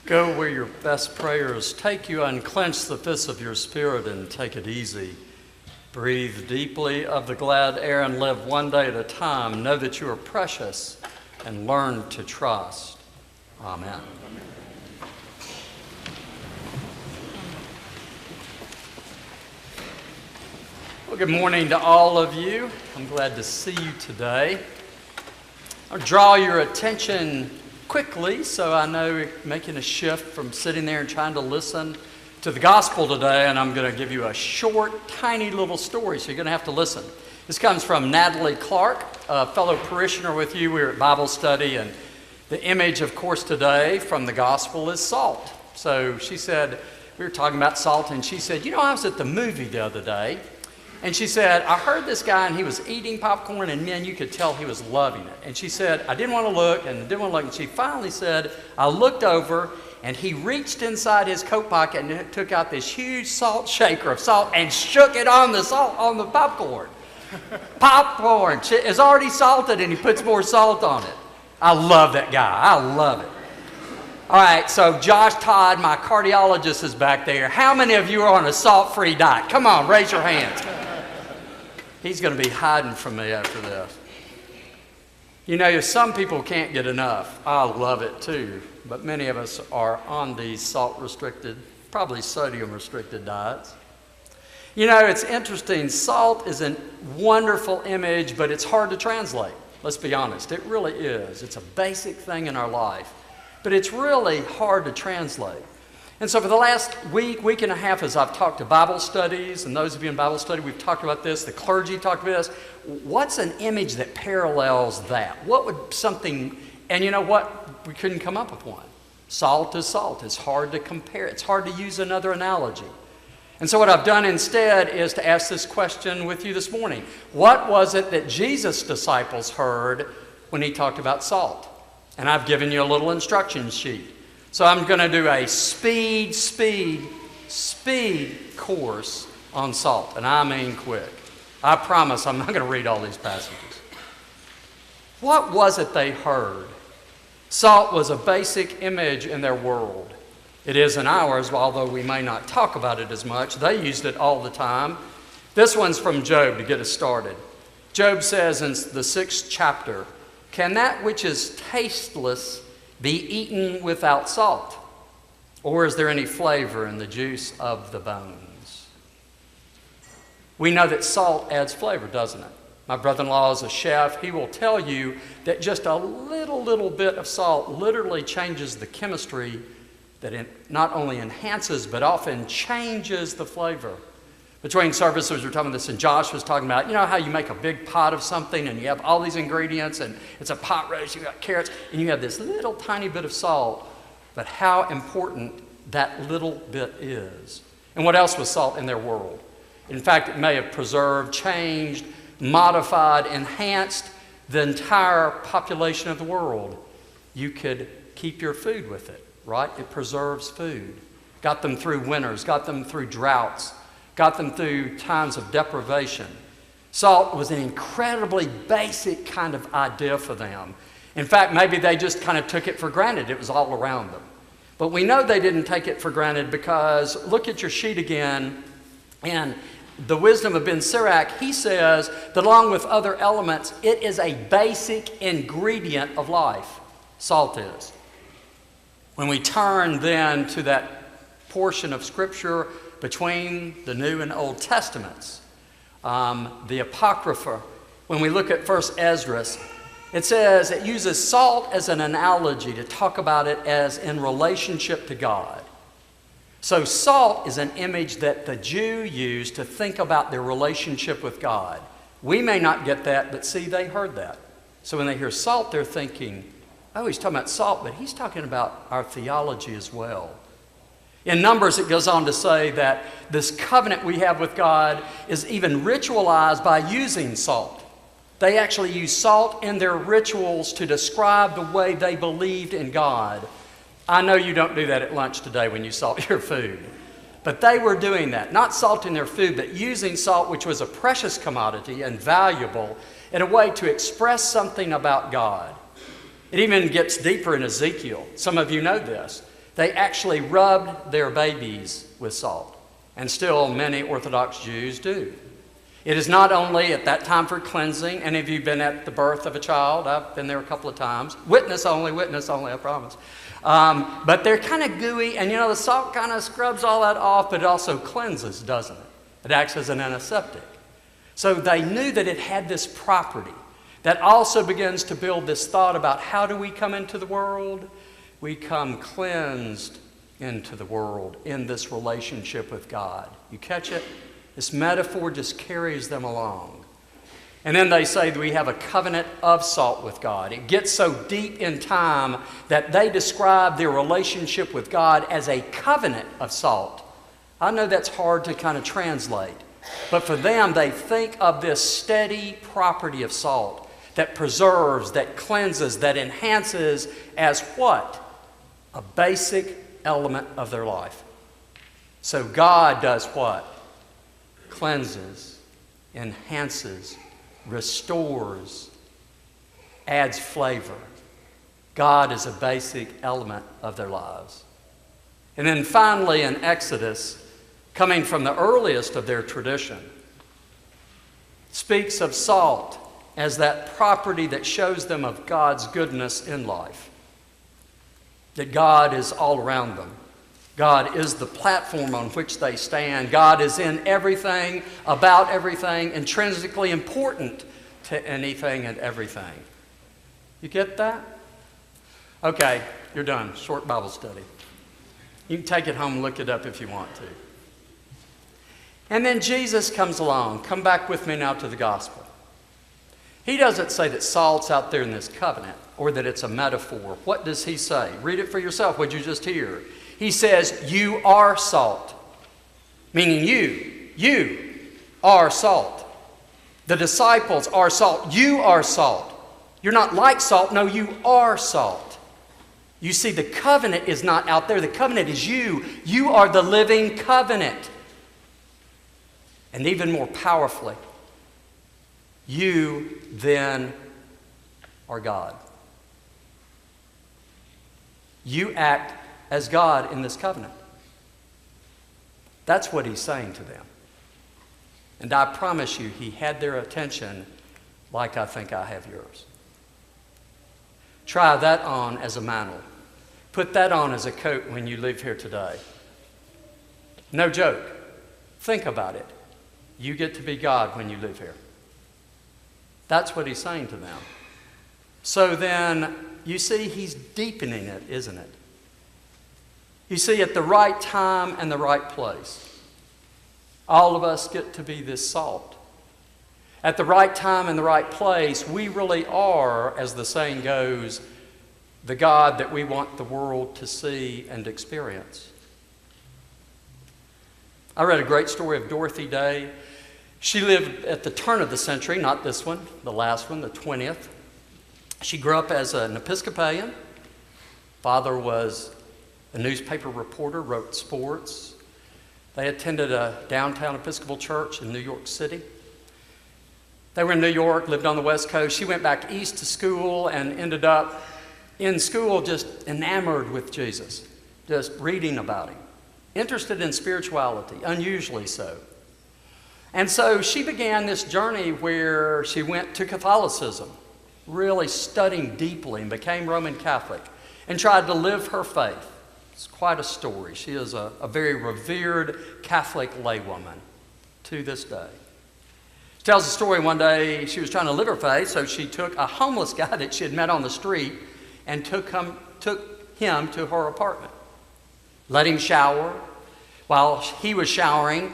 Go where your best prayers take you, unclench the fists of your spirit and take it easy. Breathe deeply of the glad air and live one day at a time. Know that you are precious and learn to trust. Amen. Well, good morning to all of you. I'm glad to see you today. I'll draw your attention quickly, so I know you're making a shift from sitting there and trying to listen to the gospel today, and I'm going to give you a short, tiny little story, so you're going to have to listen. This comes from Natalie Clark, a fellow parishioner with you. We were at Bible study, and the image, of course, today from the gospel is salt. So she said, we were talking about salt, and she said, I was at the movie the other day, and she said, I heard this guy, and he was eating popcorn, and man, you could tell he was loving it. And she said, I didn't want to look, and she finally said, I looked over, and he reached inside his coat pocket and took out this huge salt shaker of salt and shook it on the popcorn. Popcorn is already salted, and he puts more salt on it. I love that guy. I love it. All right, so Josh Todd, my cardiologist, is back there. How many of you are on a salt-free diet? Come on, raise your hands. He's going to be hiding from me after this. Some people can't get enough. I love it too, but many of us are on these salt-restricted, probably sodium-restricted diets. It's interesting. Salt is a wonderful image, but it's hard to translate. Let's be honest. It really is. It's a basic thing in our life, but it's really hard to translate. And so for the last week and a half, as I've talked to Bible studies, and those of you in Bible study, we've talked about this, the clergy talked about this. What's an image that parallels that? What would something, and you know what? We couldn't come up with one. Salt is salt. It's hard to compare. It's hard to use another analogy. And so what I've done instead is to ask this question with you this morning. What was it that Jesus' disciples heard when he talked about salt? And I've given you a little instruction sheet. So I'm going to do a speed course on salt, and I mean quick. I promise I'm not going to read all these passages. What was it they heard? Salt was a basic image in their world. It is in ours, although we may not talk about it as much. They used it all the time. This one's from Job to get us started. Job says in the 6th chapter, "Can that which is tasteless be eaten without salt? Or is there any flavor in the juice of the bones?" We know that salt adds flavor, doesn't it? My brother-in-law is a chef. He will tell you that just a little bit of salt literally changes the chemistry that it not only enhances but often changes the flavor. Between services, we were talking about this, and Josh was talking about, how you make a big pot of something and you have all these ingredients and it's a pot roast, you've got carrots, and you have this little tiny bit of salt, but how important that little bit is. And what else was salt in their world? In fact, it may have preserved, changed, modified, enhanced the entire population of the world. You could keep your food with it, right? It preserves food. Got them through winters, got them through droughts, got them through times of deprivation. Salt was an incredibly basic kind of idea for them. In fact, maybe they just kind of took it for granted. It was all around them. But we know they didn't take it for granted because look at your sheet again, and the wisdom of Ben Sirach, he says that along with other elements, it is a basic ingredient of life. Salt is. When we turn then to that portion of Scripture between the New and Old Testaments, the Apocrypha, when we look at First Ezra, it says it uses salt as an analogy to talk about it as in relationship to God. So salt is an image that the Jew used to think about their relationship with God. We may not get that, but see, they heard that. So when they hear salt, they're thinking, oh, he's talking about salt, but he's talking about our theology as well. In Numbers, it goes on to say that this covenant we have with God is even ritualized by using salt. They actually use salt in their rituals to describe the way they believed in God. I know you don't do that at lunch today when you salt your food. But they were doing that, not salting their food, but using salt, which was a precious commodity and valuable, in a way to express something about God. It even gets deeper in Ezekiel. Some of you know this. They actually rubbed their babies with salt. And still many Orthodox Jews do. It is not only at that time for cleansing. Any of you been at the birth of a child? I've been there a couple of times. Witness only, I promise. But they're kind of gooey, and the salt kind of scrubs all that off, but it also cleanses, doesn't it? It acts as an antiseptic. So they knew that it had this property that also begins to build this thought about how do we come into the world? We come cleansed into the world in this relationship with God. You catch it? This metaphor just carries them along. And then they say that we have a covenant of salt with God. It gets so deep in time that they describe their relationship with God as a covenant of salt. I know that's hard to kind of translate, but for them, they think of this steady property of salt that preserves, that cleanses, that enhances as what? A basic element of their life. So God does what? Cleanses, enhances, restores, adds flavor. God is a basic element of their lives. And then finally in Exodus, coming from the earliest of their tradition, speaks of salt as that property that shows them of God's goodness in life. That God is all around them. God is the platform on which they stand. God is in everything, about everything, intrinsically important to anything and everything. You get that? Okay, you're done. Short Bible study. You can take it home and look it up if you want to. And then Jesus comes along. Come back with me now to the gospel. He doesn't say that salt's out there in this covenant or that it's a metaphor. What does he say? Read it for yourself, what you just hear. He says, you are salt. Meaning you are salt. The disciples are salt. You are salt. You're not like salt. No, you are salt. You see, the covenant is not out there. The covenant is you. You are the living covenant. And even more powerfully, you then are God. You act as God in this covenant. That's what he's saying to them. And I promise you, he had their attention like I think I have yours. Try that on as a mantle. Put that on as a coat when you leave here today. No joke. Think about it. You get to be God when you live here. That's what he's saying to them. So then, you see, he's deepening it, isn't it? You see, at the right time and the right place, all of us get to be this salt. At the right time and the right place, we really are, as the saying goes, the God that we want the world to see and experience. I read a great story of Dorothy Day. She lived at the turn of the century, not this one, the last one, the 20th. She grew up as an Episcopalian. Father was a newspaper reporter, wrote sports. They attended a downtown Episcopal church in New York City. They were in New York, lived on the West Coast. She went back east to school and ended up in school just enamored with Jesus, just reading about him, interested in spirituality, unusually so. And so she began this journey where she went to Catholicism, really studying deeply, and became Roman Catholic and tried to live her faith. It's quite a story. She is a very revered Catholic laywoman to this day. She tells the story one day she was trying to live her faith, so she took a homeless guy that she had met on the street and took him to her apartment. Let him shower. While he was showering,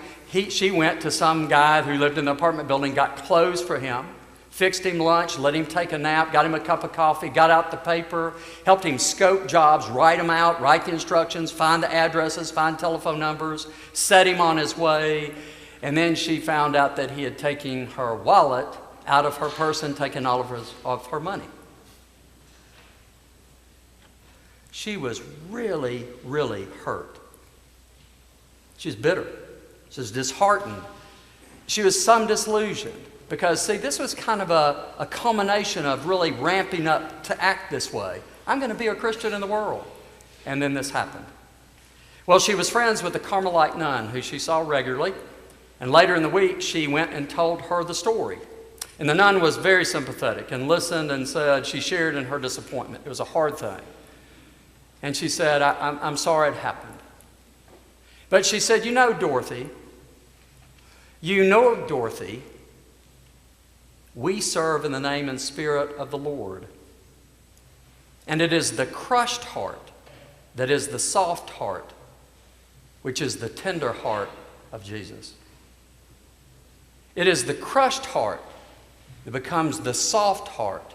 she went to some guy who lived in the apartment building, got clothes for him, fixed him lunch, let him take a nap, got him a cup of coffee, got out the paper, helped him scope jobs, write them out, write the instructions, find the addresses, find telephone numbers, set him on his way. And then she found out that he had taken her wallet out of her purse and taken all of her money. She was really, really hurt. She was bitter. She was disheartened. She was some disillusioned. Because, see, this was kind of a culmination of really ramping up to act this way. I'm going to be a Christian in the world. And then this happened. Well, she was friends with a Carmelite nun who she saw regularly, and later in the week she went and told her the story. And the nun was very sympathetic and listened and said she shared in her disappointment. It was a hard thing. And she said, I'm sorry it happened. But she said, Dorothy, we serve in the name and spirit of the Lord. And it is the crushed heart that is the soft heart, which is the tender heart of Jesus. It is the crushed heart that becomes the soft heart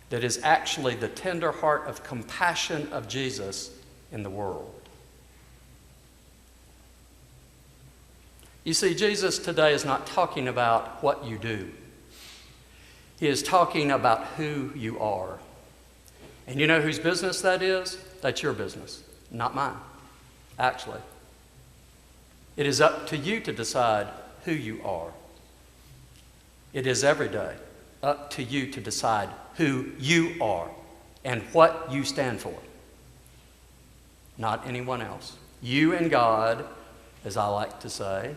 that is actually the tender heart of compassion of Jesus in the world. You see, Jesus today is not talking about what you do. He is talking about who you are. And you know whose business that is? That's your business, not mine, actually. It is up to you to decide who you are. It is every day up to you to decide who you are and what you stand for, not anyone else. You and God, as I like to say,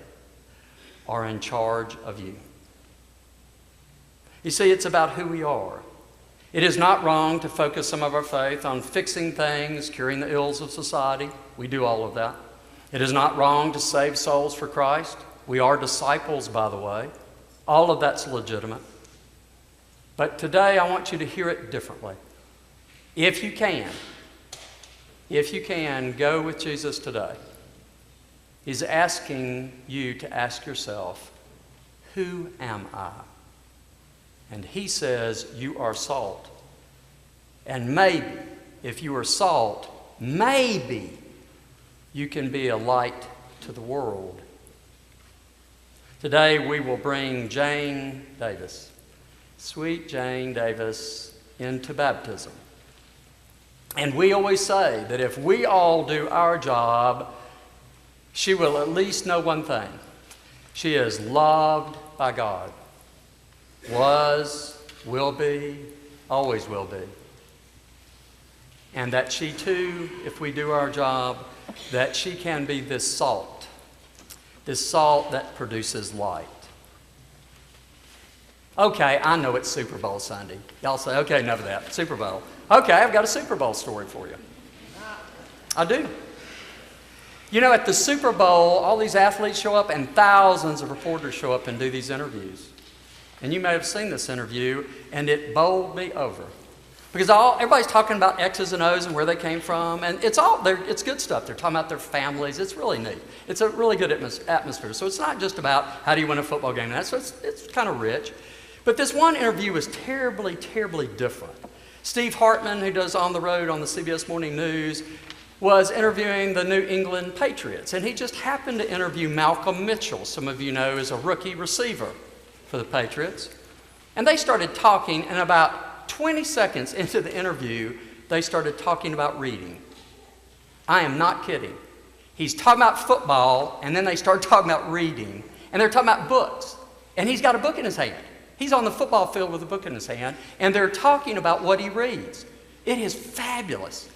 are in charge of you. You see, it's about who we are. It is not wrong to focus some of our faith on fixing things, curing the ills of society. We do all of that. It is not wrong to save souls for Christ. We are disciples, by the way. All of that's legitimate. But today I want you to hear it differently. If you can, go with Jesus today. He's asking you to ask yourself, who am I? And he says, you are salt. And maybe, if you are salt, maybe you can be a light to the world. Today we will bring Jane Davis, sweet Jane Davis, into baptism. And we always say that if we all do our job, she will at least know one thing. She is loved by God. Was, will be, always will be. And that she too, if we do our job, that she can be this salt that produces light. Okay, I know it's Super Bowl Sunday. Y'all say, okay, enough of that. Super Bowl. Okay, I've got a Super Bowl story for you. I do. At the Super Bowl, all these athletes show up and thousands of reporters show up and do these interviews. And you may have seen this interview, and it bowled me over. Because everybody's talking about X's and O's and where they came from, and it's good stuff. They're talking about their families. It's really neat. It's a really good atmosphere. So it's not just about how do you win a football game. It's kind of rich. But this one interview was terribly, terribly different. Steve Hartman, who does On the Road on the CBS Morning News, was interviewing the New England Patriots. And he just happened to interview Malcolm Mitchell, some of you know is a rookie receiver for the Patriots. And they started talking, and about 20 seconds into the interview, they started talking about reading. I am not kidding. He's talking about football, and then they start talking about reading. And they're talking about books. And he's got a book in his hand. He's on the football field with a book in his hand, and they're talking about what he reads. It is fabulous.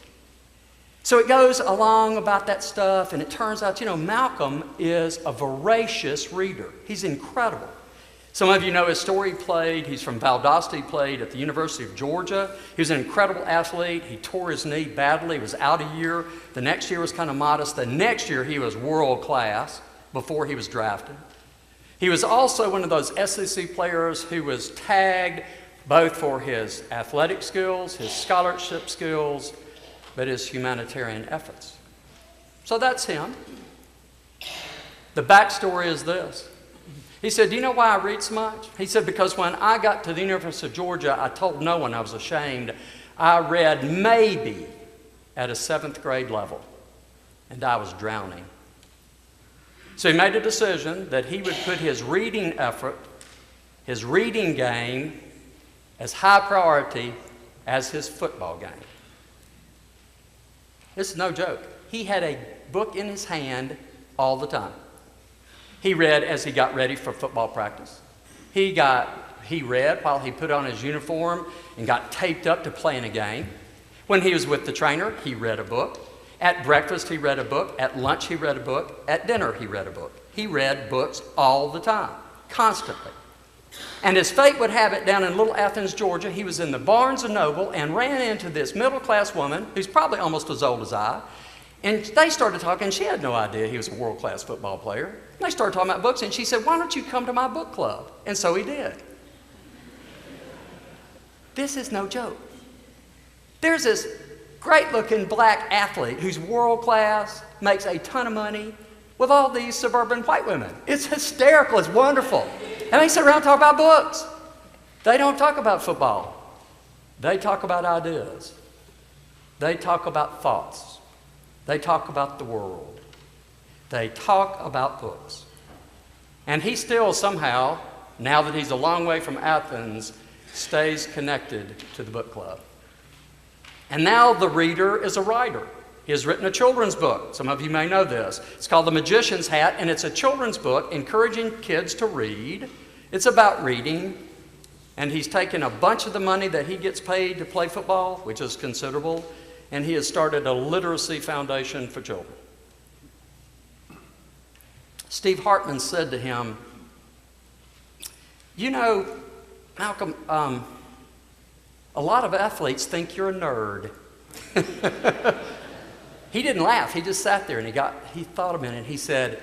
So it goes along about that stuff, and it turns out, Malcolm is a voracious reader. He's incredible. Some of you know his story. He's from Valdosta. He played at the University of Georgia. He was an incredible athlete. He tore his knee badly. He was out a year. The next year was kind of modest. The next year he was world class before he was drafted. He was also one of those SEC players who was tagged both for his athletic skills, his scholarship skills, but his humanitarian efforts. So that's him. The backstory is this. He said, do you know why I read so much? He said, because when I got to the University of Georgia, I told no one I was ashamed. I read maybe at a 7th grade level, and I was drowning. So he made a decision that he would put his reading effort, his reading game, as high priority as his football game. This is no joke. He had a book in his hand all the time. He read as he got ready for football practice. He read while he put on his uniform and got taped up to play in a game. When he was with the trainer, he read a book. At breakfast, he read a book. At lunch, he read a book. At dinner, he read a book. He read books all the time, constantly. And as fate would have it, down in Little Athens, Georgia, he was in the Barnes & Noble and ran into this middle-class woman who's probably almost as old as I. And they started talking. She had no idea he was a world-class football player. And they started talking about books, and she said, "Why don't you come to my book club?" And so he did. This is no joke. There's this great-looking black athlete who's world-class, makes a ton of money, with all these suburban white women. It's hysterical. It's wonderful. And they sit around and talk about books. They don't talk about football. They talk about ideas. They talk about thoughts. They talk about the world. They talk about books. And he still somehow, now that he's a long way from Athens, stays connected to the book club. And now the reader is a writer. He has written a children's book. Some of you may know this. It's called The Magician's Hat, and it's a children's book encouraging kids to read. It's about reading. And he's taken a bunch of the money that he gets paid to play football, which is considerable, and he has started a literacy foundation for children. Steve Hartman said to him, "You know, Malcolm, a lot of athletes think you're a nerd." He didn't laugh. He just sat there and he thought a minute. He said,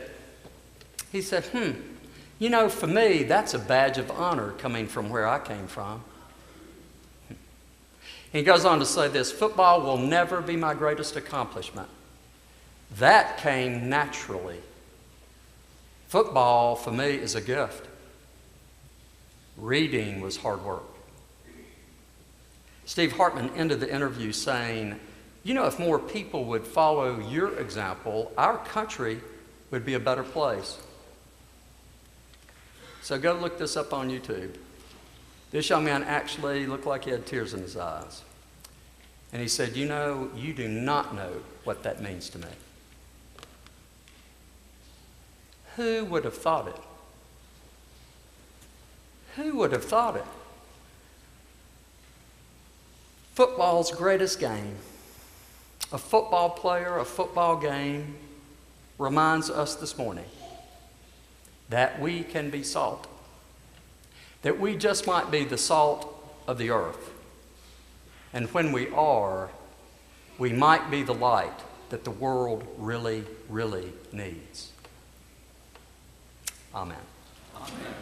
you know, for me, that's a badge of honor coming from where I came from. And he goes on to say this: "Football will never be my greatest accomplishment. That came naturally. Football, for me, is a gift. Reading was hard work." Steve Hartman ended the interview saying, "You know, if more people would follow your example, our country would be a better place." So go look this up on YouTube. This young man actually looked like he had tears in his eyes. And he said, "You know, you do not know what that means to me." Who would have thought it? Who would have thought it? Football's greatest game. A football player, a football game, reminds us this morning that we can be salt. That we just might be the salt of the earth. And when we are, we might be the light that the world really, really needs. Amen. Amen.